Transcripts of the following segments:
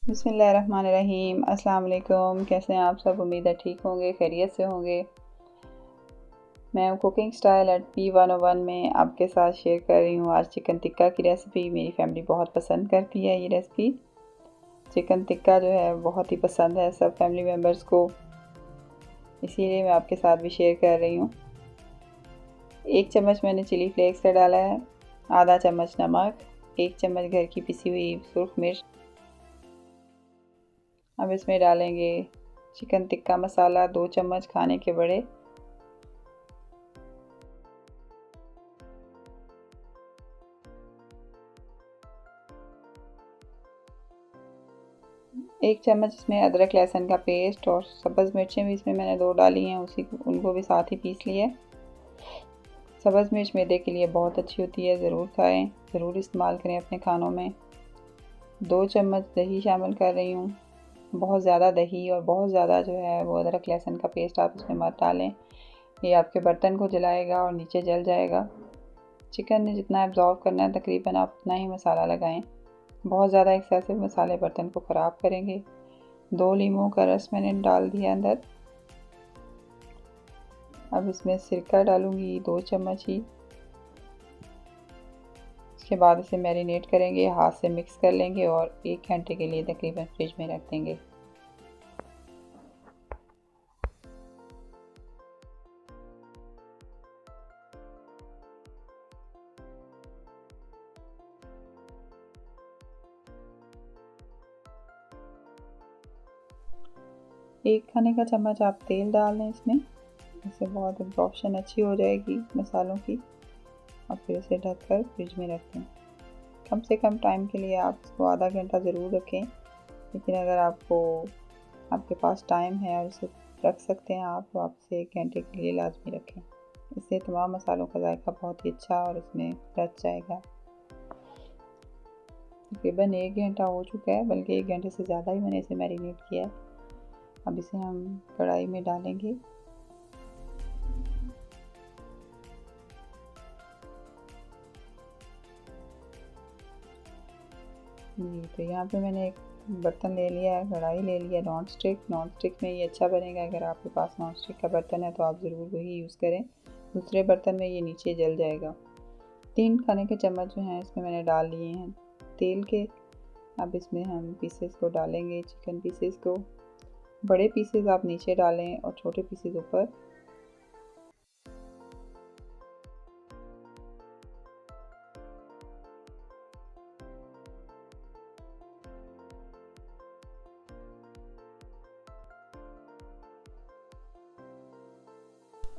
बिस्मिल्लाहिर्रहमानिर्रहीम। अस्सलाम वालेकुम। कैसे हैं आप सब? उम्मीद है ठीक होंगे, खैरियत से होंगे। मैं कुकिंग स्टाइल एट P101 में आपके साथ शेयर कर रही हूँ आज चिकन टिक्का की रेसिपी। मेरी फैमिली बहुत पसंद करती है ये रेसिपी। चिकन टिक्का जो है बहुत ही पसंद है सब फैमिली मेम्बर्स को, इसीलिए मैं आपके साथ भी शेयर कर रही हूँ। 1 चम्मच मैंने चिली फ्लेक्स का डाला है, आधा चम्मच नमक, 1 चम्मच घर की पिसी हुई सुर्ख मिर्च। अब इसमें डालेंगे चिकन टिक्का मसाला 2 चम्मच खाने के बड़े, 1 चम्मच इसमें अदरक लहसुन का पेस्ट और सब्ज़ मिर्चें भी इसमें मैंने 2 डाली हैं, उनको भी साथ ही पीस लिए। सब्ज़ मिर्च मैदे के लिए बहुत अच्छी होती है, ज़रूर खाएं, ज़रूर इस्तेमाल करें अपने खानों में। 2 चम्मच दही शामिल कर रही हूँ। बहुत ज़्यादा दही और बहुत ज़्यादा जो है वो अदरक लहसुन का पेस्ट आप इसमें मत डालें, ये आपके बर्तन को जलाएगा और नीचे जल जाएगा। चिकन ने जितना एब्जॉर्ब करना है तकरीबन आप उतना ही मसाला लगाएं। बहुत ज़्यादा एक्सेसिव मसाले बर्तन को ख़राब करेंगे। 2 लीमों का रस मैंने डाल दिया अंदर। अब इसमें सिरका डालूंगी 2 चम्मच ही। इसके बाद इसे मैरिनेट करेंगे, हाथ से मिक्स कर लेंगे और 1 घंटे के लिए तकरीबन फ्रिज में रख देंगे। एक खाने का चम्मच आप तेल डाल दें इसमें, इससे बहुत एब्जॉर्प्शन अच्छी हो जाएगी मसालों की। और फिर इसे ढककर फ्रिज में रख दें। कम से कम टाइम के लिए आप इसको आधा घंटा ज़रूर रखें, लेकिन अगर आपके पास टाइम है और इसे रख सकते हैं आप, तो आप इसे 1 घंटे के लिए लाजमी रखें। इससे तमाम मसालों का जायका बहुत ही अच्छा और इसमें रच जाएगा। तकरीबन 1 घंटा हो चुका है, बल्कि 1 घंटे से ज़्यादा ही मैंने इसे मैरिनेट किया है। अब इसे हम कढ़ाई में डालेंगे। जी, तो यहाँ पे मैंने एक बर्तन ले लिया है, कढ़ाई ले लिया नॉन स्टिक में ये अच्छा बनेगा। अगर आपके पास नॉन स्टिक का बर्तन है तो आप ज़रूर वही यूज़ करें, दूसरे बर्तन में ये नीचे जल जाएगा। 3 खाने के चम्मच जो हैं इसमें मैंने डाल लिए हैं तेल के। अब इसमें हम पीसेस को डालेंगे, चिकन पीसेस को। बड़े पीसेस आप नीचे डालें और छोटे पीसेस ऊपर।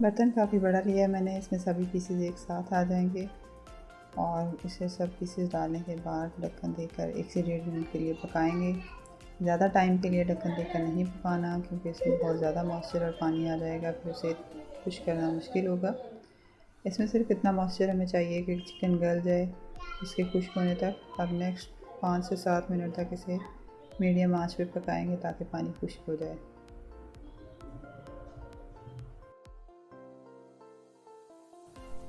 बर्तन काफ़ी बड़ा लिया है मैंने, इसमें सभी पीसेस एक साथ आ जाएंगे। और इसे सब पीसेस डालने के बाद ढक्कन देकर 1 से 1.5 मिनट के लिए पकाएंगे। ज़्यादा टाइम के लिए ढक्कन देकर नहीं पकाना, क्योंकि इसमें बहुत ज़्यादा मॉइस्चर और पानी आ जाएगा, फिर उसे खुश्क करना मुश्किल होगा। इसमें सिर्फ इतना मॉइस्चर हमें चाहिए कि चिकन गल जाए इसके खुश्क होने तक। अब नेक्स्ट 5 से 7 मिनट तक इसे मीडियम आंच पे पकाएंगे ताकि पानी खुश्क हो जाए।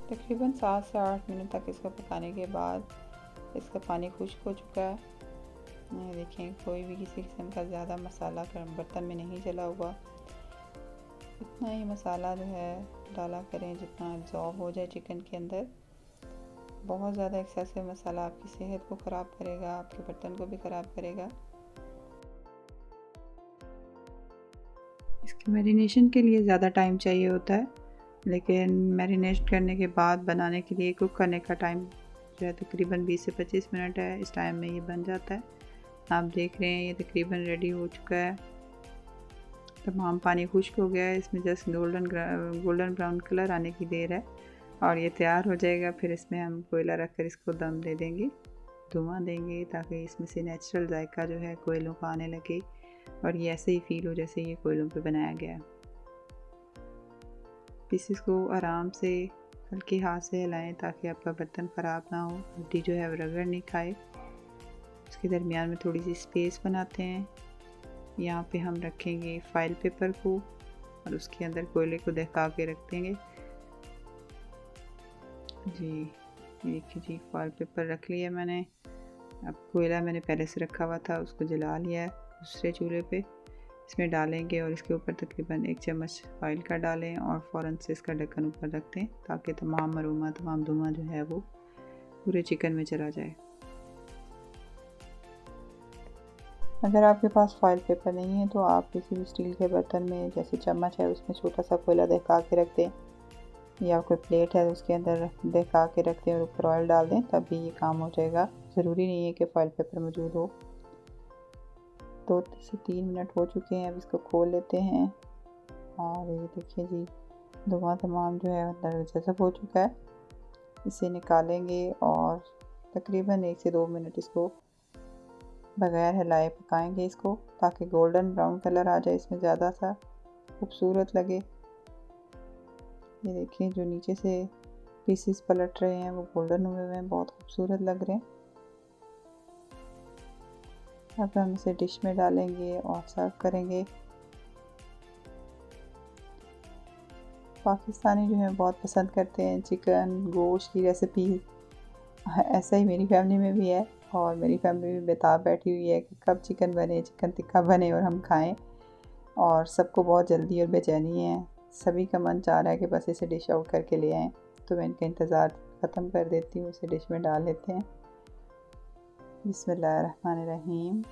तकरीबन 7 से 8 मिनट तक इसको पकाने के बाद इसका पानी खुश्क हो चुका है। ये देखें, कोई भी किसी किस्म का ज़्यादा मसाला बर्तन में नहीं जला हुआ। इतना ही मसाला जो है डाला करें जितना एब्जॉर्ब हो जाए चिकन के अंदर। बहुत ज़्यादा एक्सेसिव मसाला आपकी सेहत को ख़राब करेगा, आपके बर्तन को भी ख़राब करेगा। इसके मैरिनेशन के लिए ज़्यादा टाइम चाहिए होता है, लेकिन मैरिनेट करने के बाद बनाने के लिए, कुक करने का टाइम जो है तकरीबन 20 से 25 मिनट है। इस टाइम में ये बन जाता है। आप देख रहे हैं ये तकरीबन रेडी हो चुका है। तमाम पानी खुश्क हो गया है, इसमें जस्ट गोल्डन ब्राउन कलर आने की देर है और ये तैयार हो जाएगा। फिर इसमें हम कोयला रख कर इसको दम दे देंगे, धुआं देंगे, ताकि इसमें से नेचुरल जायका जो है कोयलों का आने लगे और ये ऐसे ही फील हो जैसे ये कोयलों पे बनाया गया। पीसेस को आराम से हल्के हाथ से हिलाएं ताकि आपका बर्तन ख़राब ना हो, हड्डी जो है वो रगड़ नहीं खाए। उसके दरमियान में थोड़ी सी स्पेस बनाते हैं। यहाँ पे हम रखेंगे फाइल पेपर को और उसके अंदर कोयले को दहका के रख देंगे। जी देखिए जी, फाइल पेपर रख लिया मैंने अब कोयला मैंने पहले से रखा हुआ था, उसको जला लिया है दूसरे चूल्हे पे। इसमें डालेंगे और इसके ऊपर तकरीबन 1 चम्मच ऑयल का डालें और फ़ौरन से इसका ढक्कन ऊपर रख दें ताकि तमाम अरोमा, तमाम धुआं जो है वो पूरे चिकन में चला जाए। अगर आपके पास फॉइल पेपर नहीं है तो आप किसी भी स्टील के बर्तन में, जैसे चम्मच है उसमें छोटा सा कोयला दहका के रख दें, या कोई प्लेट है उसके अंदर दहका के रख दें और ऊपर ऑयल डाल दें, तब भी ये काम हो जाएगा। ज़रूरी नहीं है कि फॉइल पेपर मौजूद हो। 2 से 3 मिनट हो चुके हैं, अब इसको खोल लेते हैं और ये देखिए जी, धुआं तमाम जो है अंदर जज़ब हो चुका है। इसे निकालेंगे और तकरीबन 1 से 2 मिनट इसको बगैर हिलाए पकाएंगे इसको, ताकि गोल्डन ब्राउन कलर आ जाए, इसमें ज़्यादा सा खूबसूरत लगे। ये देखिए जो नीचे से पीसेस पलट रहे हैं वो गोल्डन हुए हुए हैं, बहुत खूबसूरत लग रहे हैं। अब हम इसे डिश में डालेंगे और सर्व करेंगे। पाकिस्तानी जो है बहुत पसंद करते हैं चिकन गोश्त की रेसिपी। ऐसा ही मेरी फैमिली में भी है और मेरी फैमिली भी बेताब बैठी हुई है कि कब चिकन बने, चिकन टिक्का बने और हम खाएं। और सबको बहुत जल्दी और बेचैनी है, सभी का मन चाह रहा है कि बस इसे डिश आउट करके ले आएँ। तो मैं इनका इंतज़ार ख़त्म कर देती हूँ, इसे डिश में डाल लेते हैं। बिस्मिल्लाहिर्रहमानिर्रहीम।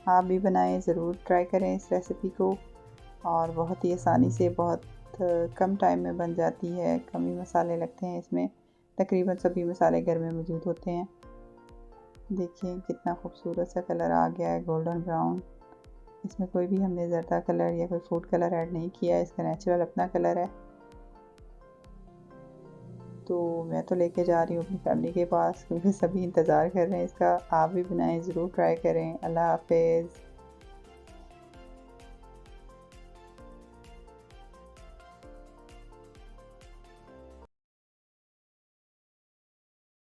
आप भी बनाएं, ज़रूर ट्राई करें इस रेसिपी को, और बहुत ही आसानी से, बहुत कम टाइम में बन जाती है। कम ही मसाले लगते हैं इसमें, तकरीबन सभी मसाले घर में मौजूद होते हैं। देखिए कितना खूबसूरत सा कलर आ गया है, गोल्डन ब्राउन। इसमें कोई भी हमने ज़रदा कलर या कोई फूड कलर ऐड नहीं किया है, इसका नेचुरल अपना कलर है। तो मैं तो लेके जा रही हूँ अपनी फैमिली के पास, क्योंकि सभी इंतज़ार कर रहे हैं इसका। आप भी बनाएं, ज़रूर ट्राई करें। अल्लाह हाफ़िज़।